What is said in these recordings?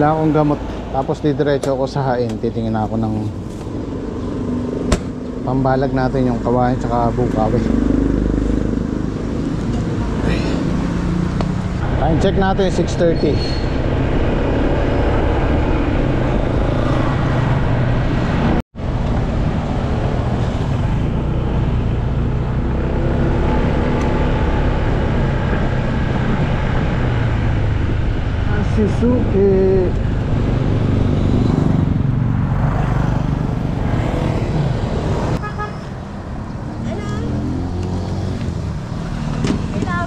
Dala akong gamot. Tapos didiretso ako sa hain. Titingin ako ng pambalag natin yung kawain tsaka bukawi. Time check natin 6:30. Suzuki.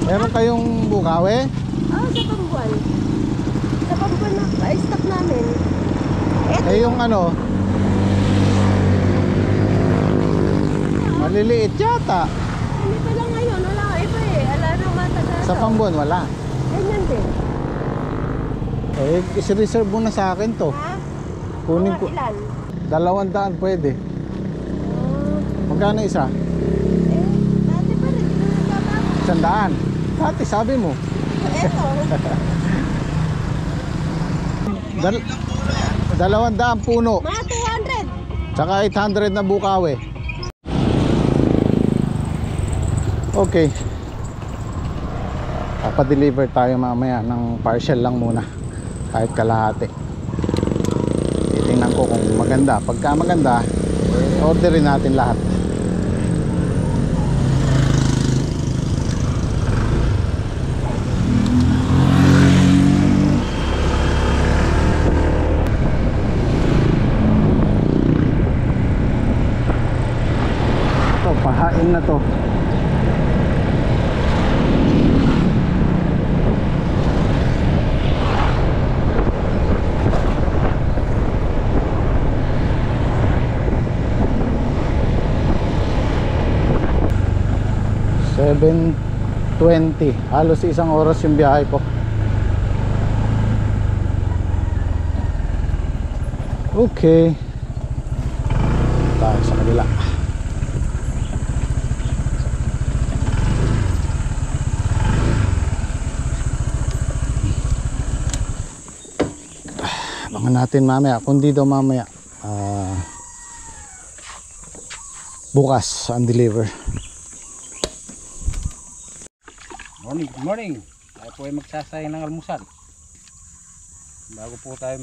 Meron kayong bukawi? Oo, sa Pambuan. Sa Pambuan na stock namin. Eto. Eh yung ano, maliliit yata. Hindi pa lang ngayon. Wala ka iba eh. Ala nang matagal. Sa Pambuan wala. Ganyan din. Eh, isi-reserve mo na sa akin to. Ha? Kunin Mga ko. ilan? 200 pwede. Magkano isa? Dati pa rin. Hindi na nagbabago. 100. Dati sabi mo. Eto. 200 puno. Mga 200. Tsaka 800 na bukawi. Okay. Papadeliver tayo mamaya ng partial lang muna. Kahit kalahati. Titingnan ko kung maganda. Pagka maganda, orderin natin lahat. Ito, pahain na to. $7.20. Halos isang oras yung biyahe ko. Okay. Tayo sa kabila. Abangan natin mamaya. Kundi daw mamaya bukas ang deliver. Morning, good morning. Tayo po ay magsasayang ng almusal. Bago po tayo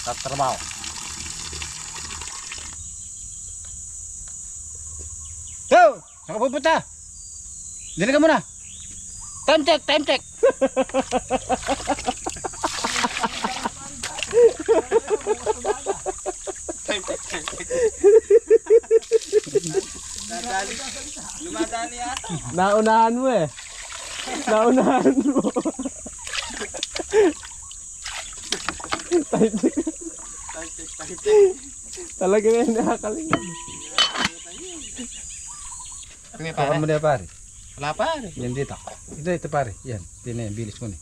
tatrabaho. Yo! Saan ka pupunta? Dili ka muna. Time check, time check. Time check, time check. Lumadali ata. Naunahan mo eh. Naunahan mo. Time check, time check. Talaga na yung nakakalingan. Baka mo na pare. Wala pare. Yan dito. Ito pare. Yan. Ito na yan. Bilis mo na.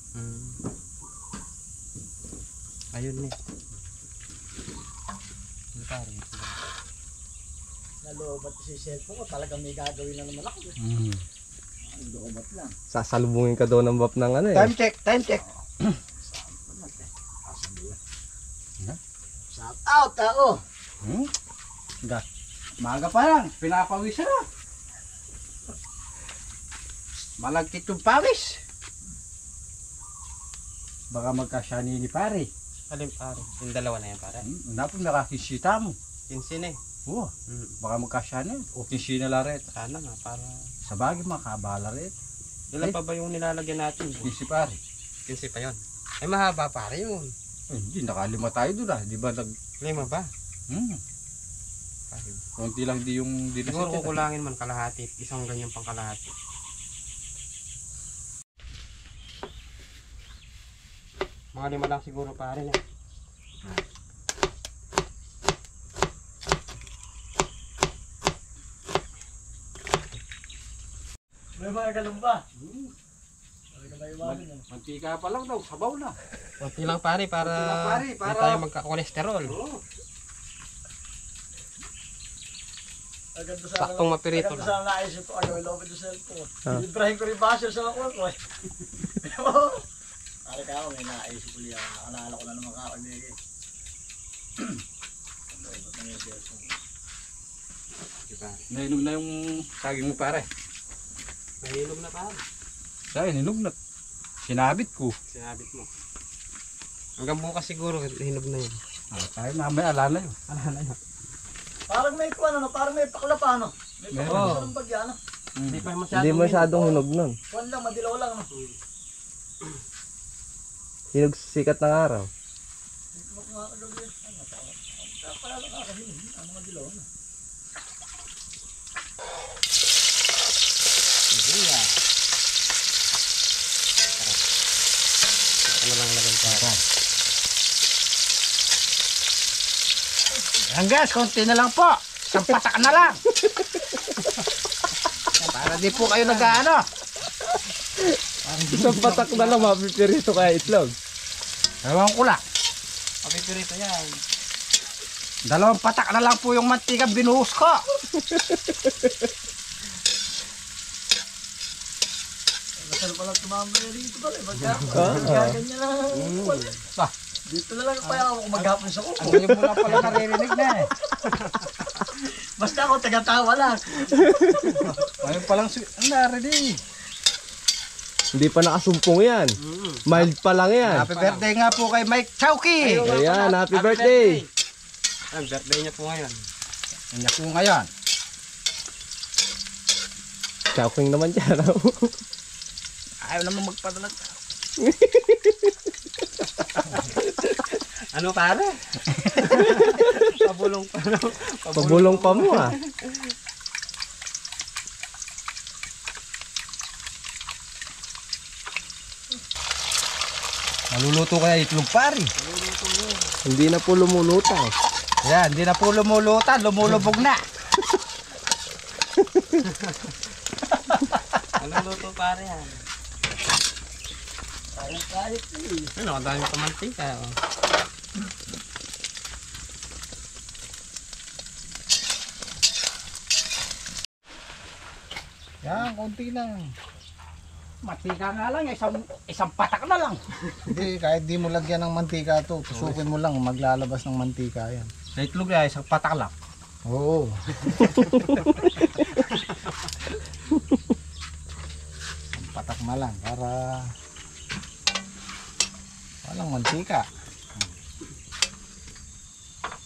Ayun na. Ito pare. Naloobat si cellphone ko, talagang may gagawin na naman ako. Loobat lang. Sasalubungin ka daw ng bap ng ano eh. Time check, time check. Shout out ako. Maga pa lang. Pinapawis na. Malagkit yung pawis. Baka magkasyani ni pare. Alin pare? Yung dalawa na yan pare? Napon nakakisita mo. Kinsin eh. Oo. Baka magkasyani. O kisina la rin. Sana nga para... Sa bagay makabala rin. Ilan pa ba yung nilalagyan natin? Kisi pare. Kinsin pa yun. Ay mahaba pare yun. Hindi, nakalima tayo doon ah. Di ba Lima ba? konti lang di yung Siguro kukulangin man kalahati. Isang ganyan pang kalahati. Mga 5 lang siguro pare na. May mga ganun ba? Talaga may iwanan yan. Mantika pa lang daw, sabaw na. Kunti lang pare para Konti lang, pare, para- hindi tayo magka-cholesterol. Agad sa Saktong mapirito agad lang. sa naisip ko, ano, ilobit yung cellphone. Ah. Librahin ko rin basyo sa makuha ko eh. Ari ka ako, may naisip ko liya. Nakalala ko na naman kakabigay. Diba? Nahinog na yung saging mo pare. Mahilog na pare. Sa akin, hinog na. Sinabit ko. Sinabit mo. Hanggang bukas siguro, hinog na yun. Tayo mamaya, ala na yun. Parang may kuwan, ano? Parang may paklapa, ano? May paklapa ng bagya, ano? Hindi pa Hindi masyadong hinog nun. Kuwan lang, madilaw lang, ano? Hinog sa sikat ng araw. Ano lang lagay pa. Yan guys, konti na lang po. Sampatak na lang. Para di po kayo nag-ano. Isang patak na lang, mapipirito kaya itlog. Ewan ko lang. Papipirito yan. 2 patak na lang po yung mantika binuhos ko. Masal pala tumamay dito pala, magkaganyan lang. Dito na lang kaya ako maghapon sa kuko. Ang mo lang pala naririnig na eh. Basta ako taga-tawa lang. Ayun palang ang narinig. Hindi pa nakasumpong yan. Mild pa lang yan. Happy birthday nga po kay Mike Chowky. Ayan, happy birthday. Ang birthday niya po ngayon. Kanya po ngayon. Choking naman dyan. Ayaw naman magpadalag. Ano pare? Pabulong pa. Pabulong pa mo ah. Maluluto kaya itlog pari. Hindi na po lumulutang. Yan, hindi na po lumulutan, lumulubog na. Ano luto pare yan? Kahit Ano, ang dami pa mantika. Oh. Yan, konti lang. Mantika nga lang, isang patak na lang. Hindi, kahit di mo lagyan ng mantika to, tusukin mo lang, maglalabas ng mantika yan. Sa itlog yan, isang patak lang. Oo. Ang patak na lang para walang mantika.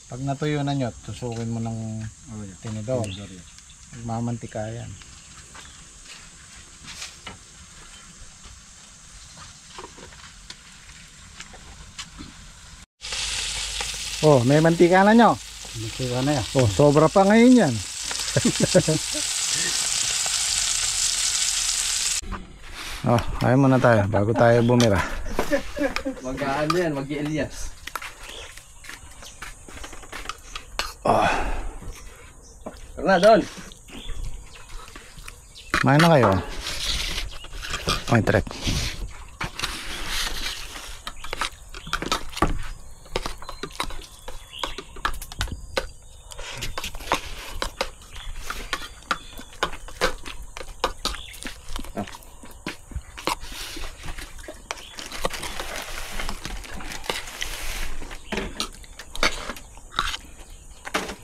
Pag natuyo na nyo, tusukin mo ng tinidor. Magmamantika yan. Oh, may mantika na nyo. Mantika na yan. Oh, sobra pa ngayon yan. Oh, ayaw muna tayo bago tayo bumira. Mag-aan yan, mag-Elias. Oh, Tara na doon. main na kayo. Okay, trek.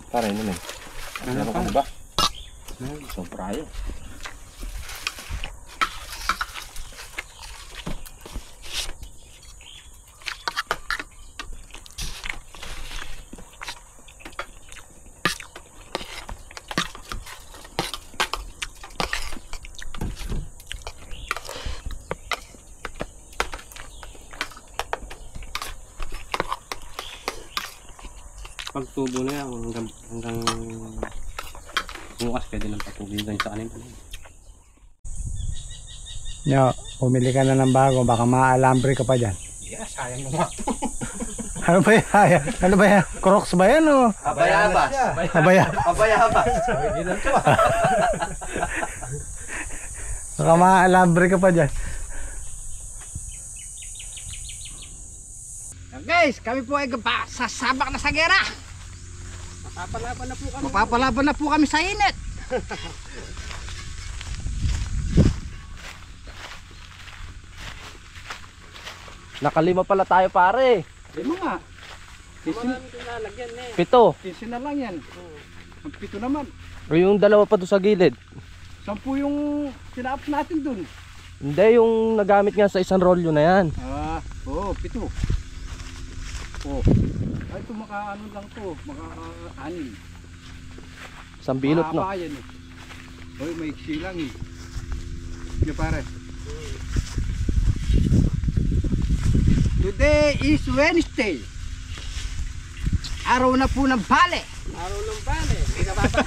Para yun naman. Ano ka ba? Sobra yun. Pagtubo na yan, hanggang bukas pwede nang patubig doon sa kanin. Nyo, pumili ka na ng bago, baka maalambre ka pa dyan. Yeah, sayang mo nga. Ano ba yan? Ano ba yan? Crocs ba yan o? Abayabas. Abaya. Abayabas. Baka maalambre ka pa dyan. Guys, kami po ay sasabak na sa gera. Mapapalaban na po kami sa init. Nakalima pala tayo pare. Lima nga. lalagyan eh. 7. 15 na lang yan. Ang 7 naman. O yung dalawa pa doon sa gilid. 10 yung sinap natin dun. Hindi, yung nagamit nga sa isang rolyo na yan. Oo, 7. Oh. Ay, ito maka-ano lang to. Maka-anin. Isang bilot no. Mahaba yan eh. Hoy, may iksi lang eh. Sige pare. Today is Wednesday. Araw na po ng bale. Araw ng bale. Hindi ka baba.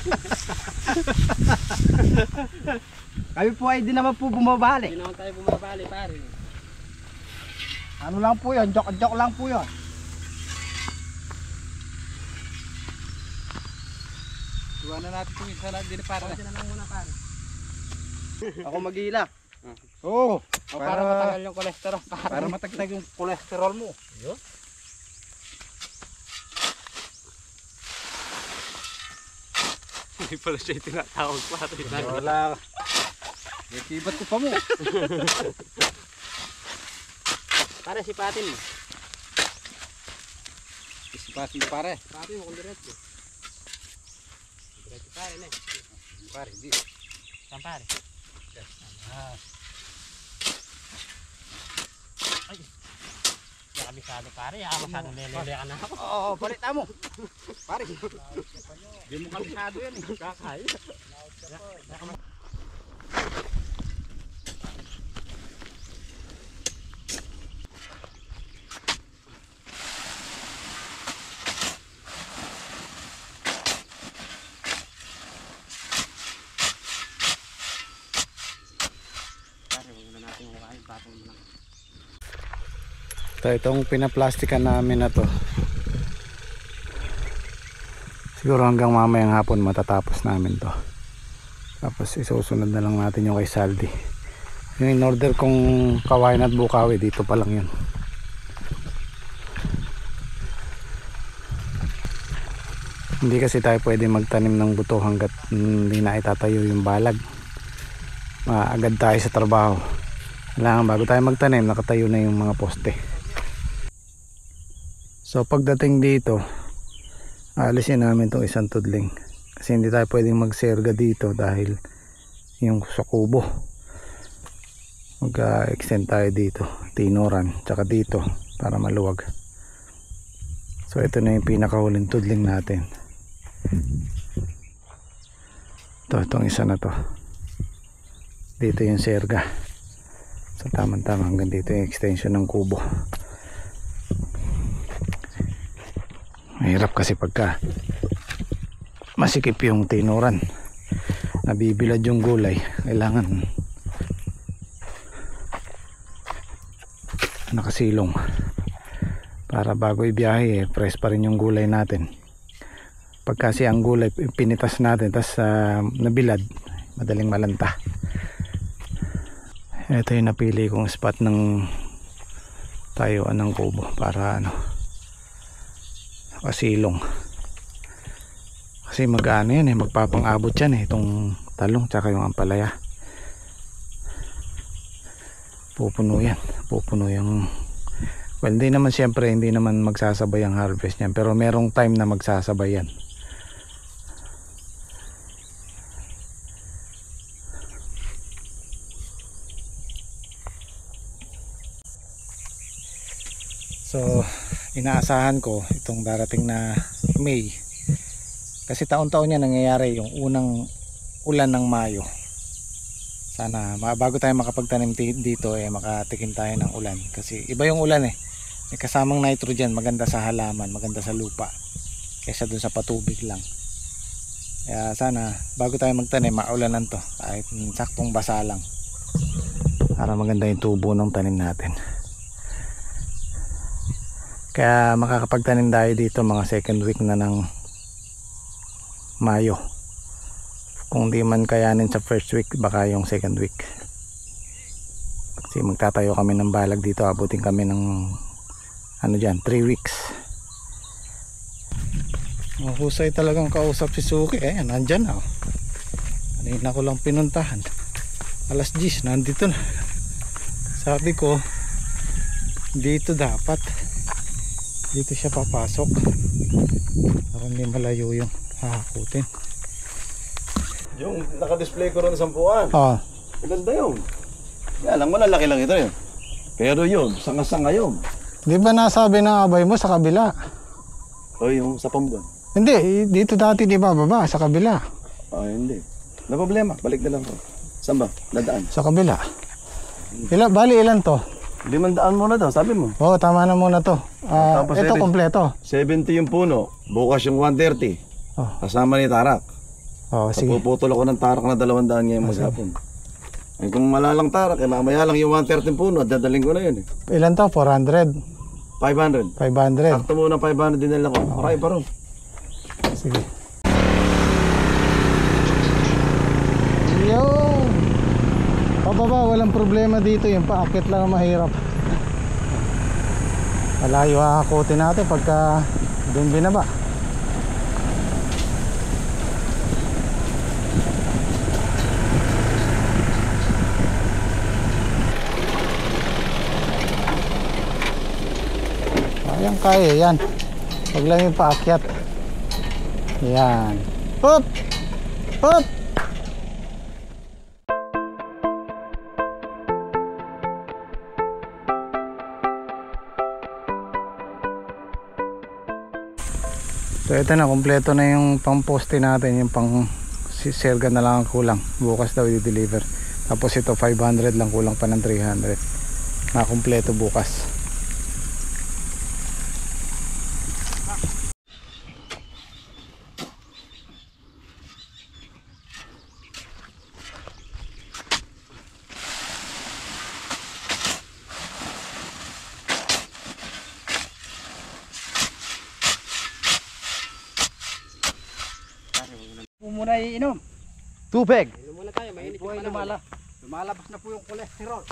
Kami po ay di naman po bumabali. Hindi naman tayo bumabali pare. Ano lang po yun, joke lang po yun. Iwanan natin kung isa na din para. Konti na lang muna pare. Ako mag-iila. Oo. O, para matanggal yung kolesterol pare. Para matagtag yung kolesterol mo. Hindi pala siya tinatawag pare. Wala. Ikibat ko pa mo. Pare si Patin. Isipati pare. Patin mo kung diretso. Diretso pare na eh. Pare, di. Saan pare? Ay. Hindi kabisado pare. Masyadong lelele ka na ako. Oo, balita mo. Pare. Hindi mo kabisado yan eh. Kakay. Itong pinaplastikan namin na to, siguro hanggang mamayang hapon matatapos namin to. Tapos isusunod na lang natin yung kay Saldi. Yung in order kong kawain at bukawi, dito pa lang yun. Hindi kasi tayo pwede magtanim ng buto hanggat hindi na itatayo yung balag. Agad tayo sa trabaho. Kailangan bago tayo magtanim, nakatayo na yung mga poste. So pagdating dito, alisin namin itong isang tudling. Kasi hindi tayo pwedeng magserga dito dahil yung sa kubo. Mag-extend tayo dito, tinuran, tsaka dito para maluwag. So ito na yung pinakahuling tudling natin. Itong isa na to. Dito yung serga. So tamang-tama hanggang dito yung extension ng kubo. Mahirap kasi pagka masikip yung tinuran, nabibilad yung gulay, kailangan nakasilong para bago ibiyahe fresh pa rin yung gulay natin. Pag kasi ang gulay pinitas natin tas nabilad, madaling malanta. Ito yung napili kong spot ng tayuan ng kubo para kasilong. Kasi mag-ano yan magpapang-abot yan itong talong tsaka yung ampalaya. Pupuno yung well, hindi naman siyempre hindi naman magsasabay ang harvest niyan, pero merong time na magsasabay yan. So inaasahan ko itong darating na May, kasi taon-taon yan nangyayari yung unang ulan ng Mayo. Sana bago tayo makapagtanim dito makatikim tayo ng ulan, kasi iba yung ulan may kasamang nitrogen, maganda sa halaman, maganda sa lupa kaysa dun sa patubig lang. Kaya sana bago tayo magtanim maulanan to, kahit saktong basa lang, para maganda yung tubo ng tanim natin. Kaya makakapagtanim tayo dito mga second week na ng Mayo. Kung di man kayanin sa first week, baka yung second week. Kasi magtatayo kami ng balag dito, abutin kami ng 3 weeks. Mahusay talagang kausap si Suki. Nandyan na. Kanina ko lang pinuntahan. Alas 10, nandito na. Sabi ko, Dito dapat. Dito siya papasok. Para hindi malayo yung hahakutin. Yung naka-display ko ron sa sampuan. Ah, Maganda yun. Kaya lang, malalaki lang ito yun. Pero yun, sanga-sanga yun. di ba nasabi ng abay mo sa kabila? O yung sa pambuan. Hindi, dito dati di ba baba sa kabila? Hindi. Na problema, balik na lang ko. Saan ba? Dadaan. Sa kabila. Bali ilan to? 500 muna daw, sabi mo. Oo, tama na muna to. Tapos Ito edi- kompleto. 70 yung puno, bukas yung 130. Oh. Kasama ni Tarak. Oo, sige. Puputol ako ng Tarak na 200 ngayong maghapon. Eh kung malalang Tarak, eh mamaya lang yung 130 puno at dadaling ko na yun eh. Ilan to? 400? 500. 500? Sakto muna 500 din lang ako. Marami pa ron. Sige. Yun! Pababa, walang problema dito. Yung paakit lang ang mahirap. Malayo hahakutin natin pagka doon binaba. Ayan, kaya yan. Pag lang yung paakyat. Yan. Hop! Hop! So ito na, kompleto na yung pang poste natin. Yung pang serga na lang ang kulang. Bukas daw i-deliver. Tapos ito 500 lang, kulang pa ng 300. Kompleto bukas. Muna iinom. Tubig! Inom muna tayo, mainit po ay lumalabas na po yung cholesterol.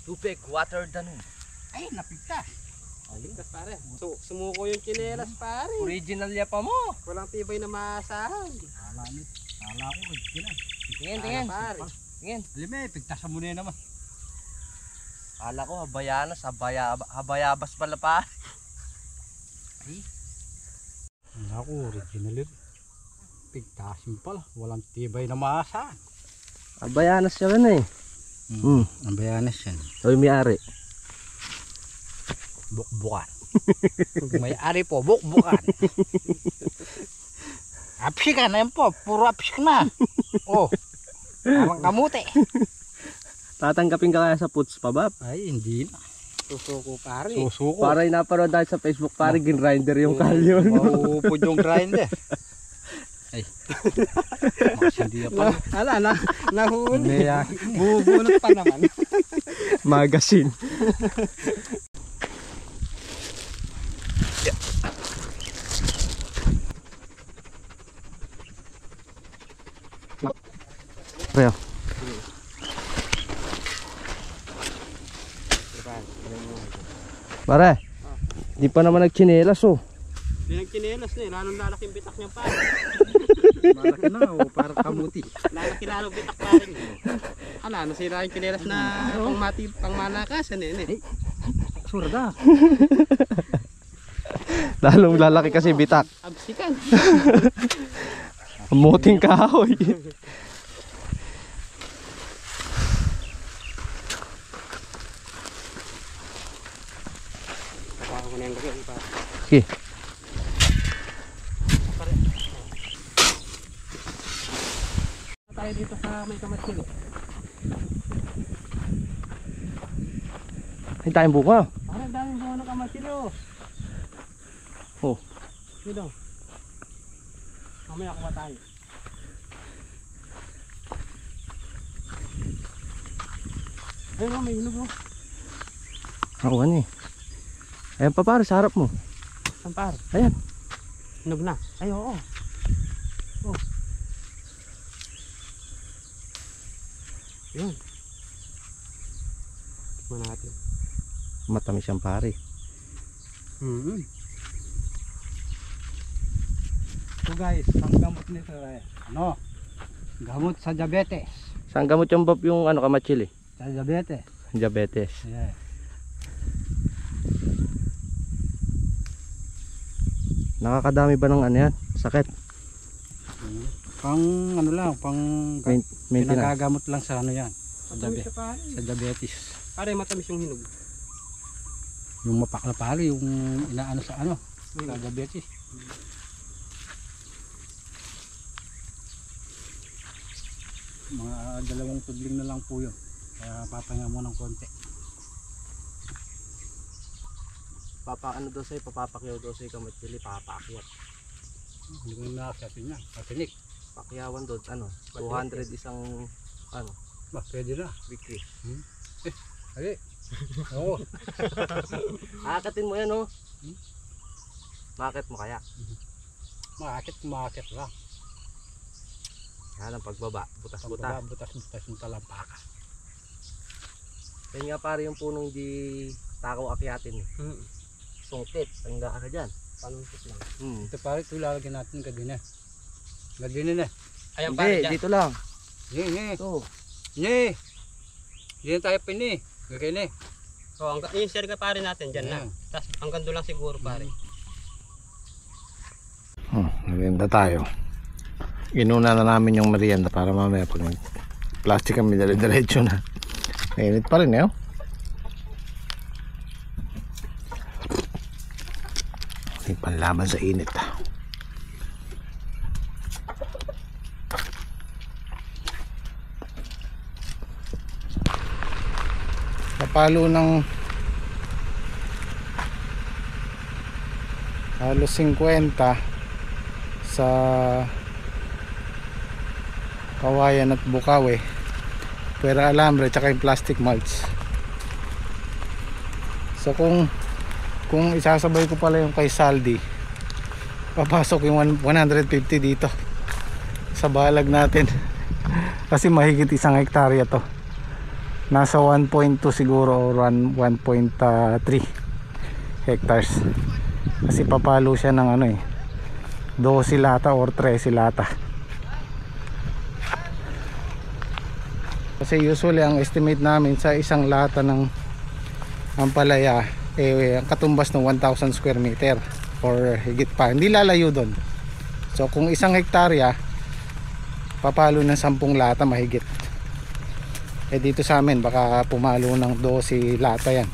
Tubig, water danon. Ay, napigtas. Napigtas pare. Sumuko yung tsinelas pare. Original ya pa mo. Walang tibay na maasahan. Kala ko original. Tingin, tingin. Pare. Tingin. Lime, pigtasan mo na yun naman. Kala ko habayanas, habayabas pala pa. Ako, original yun. Pigtasin pala. Walang tibay na maasahan. Habayanas yan eh. Ang bayanas yan. Sabi may-ari. Bukbukan. May-ari po, bukbukan. Apsikan na yan po. Puro apsik na. Oh, parang kamuti. Tatanggapin ka kaya sa puts pa ba? Ay, hindi na. Susuko pare. Susuko. Para napanood dahil sa Facebook, pare ginrinder yung kalyo. Maupod yung grinder. Ay. Hindi pa. Ala, nahuli. Bubunot pa naman. Magazine. Reo. Pare, di pa naman nagchinelas oh. Hindi nagchinelas na eh, lalong lalaking bitak niya pare. Malaki na o, parang kamuti. Lalaki bitak pare niya. Ala, nasira yung chinelas na pang manakasan eh. Surda. Lalong lalaki kasi bitak. Absikan. Muting kahoy. Okay. Tayo dito sa may kamatsili. Ay tayong buka. Parang daming bunga ng kamatsili oh. Oh. Dito. Mamaya kuha tayo. Ayun oh, may hinog oh. Ako ano eh. Ayan pa pare, sa harap mo. Saan par? Ayan. Hinog na. Ay oo. Oh. Yun. Tikman natin. Matamis siyang pare. So guys, ang gamot nito eh. Ano? Gamot sa diabetes. Saan gamot yung bab yung ano kamatsili? Sa diabetes. Diabetes. Yeah. Nakakadami ba ng ano yan? Sakit? Pang ano lang, pang Maintenance. pinagagamot lang sa ano yan. Sa diabetes. Pare, matamis yung hinog. Yung mapak na pare, yung inaano sa ano, sa diabetes. Mga 2 tudling na lang po yun. Kaya papahinga mo ng konti. Ano daw sa'yo? Papapakyaw daw sa'yo kamot pili. Papakyat. Hindi ko na nakasasin niya. Katinik. Pakyawan doon. Ano? 200 isang ano? Ba, pwede na. Weekly. Hali. Oo. Akatin mo yan oh. Makakit mo kaya? Makakit lang. Yan ang pagbaba. Butas-butas. Butas-butas yung talampaka. Yan nga pare yung punong di takaw akyatin. Sungkit. Tangga ka dyan. Panungkit lang. Ito pare, ito lalagyan natin gadina. Gadina na. Ayan pare, Hindi, dyan. dito lang. Nye. Ito. Nye. Diyan tayo pini. Gagay So, yung share ka pare natin dyan na. Tapos hanggang doon lang siguro pare. Merienda tayo. Inuna na namin yung merienda para mamaya pag plastic kami dire-diretso na. Mainit pa rin eh. May panlaban sa init. Napalo ng halos 50 sa kawayan at bukaw pero alambre tsaka yung plastic mulch. So kung isasabay ko pala yung kay Saldi, papasok yung 150 dito sa balag natin kasi mahigit 1 hektarya to. Nasa 1.2 siguro or 1.3 hectares kasi papalo siya ng ano 12 lata or 13 lata. Kasi usually ang estimate namin sa isang lata ng ampalaya katumbas ng 1,000 square meter or higit pa, hindi lalayo doon. So kung 1 hektarya papalo ng 10 lata mahigit. Dito sa amin baka pumalo ng 12 lata yan.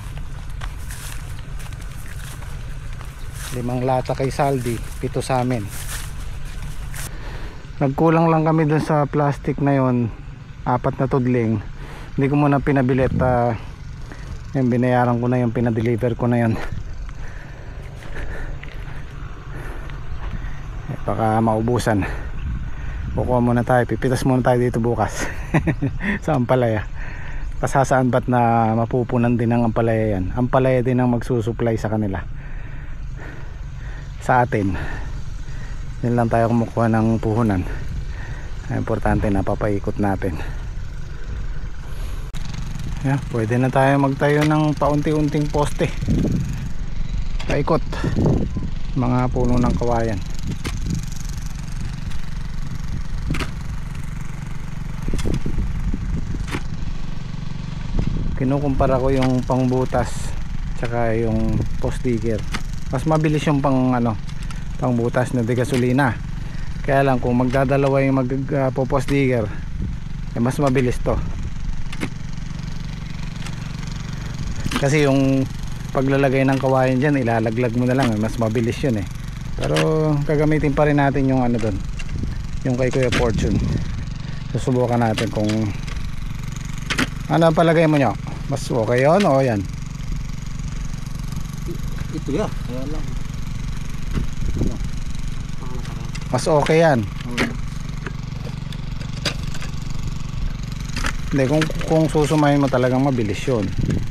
5 lata kay Saldi, 7 sa amin. Nagkulang lang kami dun sa plastic na yon, 4 na tudling. Hindi ko muna pinabilit, yung binayaran ko na yung pinadeliver ko na yon. Baka maubusan. Kukuha muna tayo, pipitas muna tayo dito bukas sa ampalaya. Kasasaan ba't na mapupunan din ng ampalaya yan. Ampalaya din ang magsusupply sa kanila, sa atin. Yun lang tayo kumukuha ng puhunan. Importante na papaikot natin. Pwede na tayo magtayo ng paunti-unting poste paikot mga puno ng kawayan. Kinukumpara ko yung pangbutas tsaka yung post digger. Mas mabilis yung pangbutas na de gasolina. Kaya lang kung magdadalawa yung post digger, mas mabilis to. Kasi yung paglalagay ng kawayan dyan, ilalaglag mo na lang, mas mabilis yun Pero gagamitin pa rin natin yung doon, yung kay Kuya Fortune. Susubukan natin kung ano ang palagay mo nyo. Mas okay yun o yan? Ito ya. Kaya lang. Mas okay yan. Hindi, kung susumahin mo talagang mabilis yun.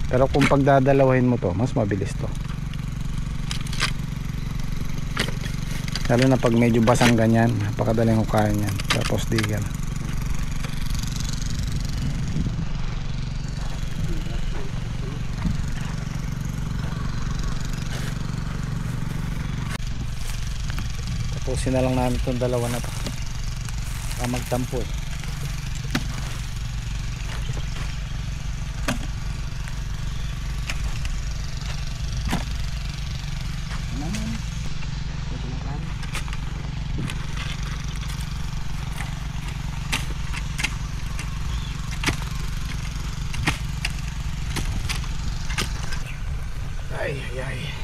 Pero kung pagdadalawahin mo to, mas mabilis to. Lalo na pag medyo basang ganyan, napakadaling hukayan yan. Tapos digger. Tapusin na lang namin itong dalawa na to para magtampo ay.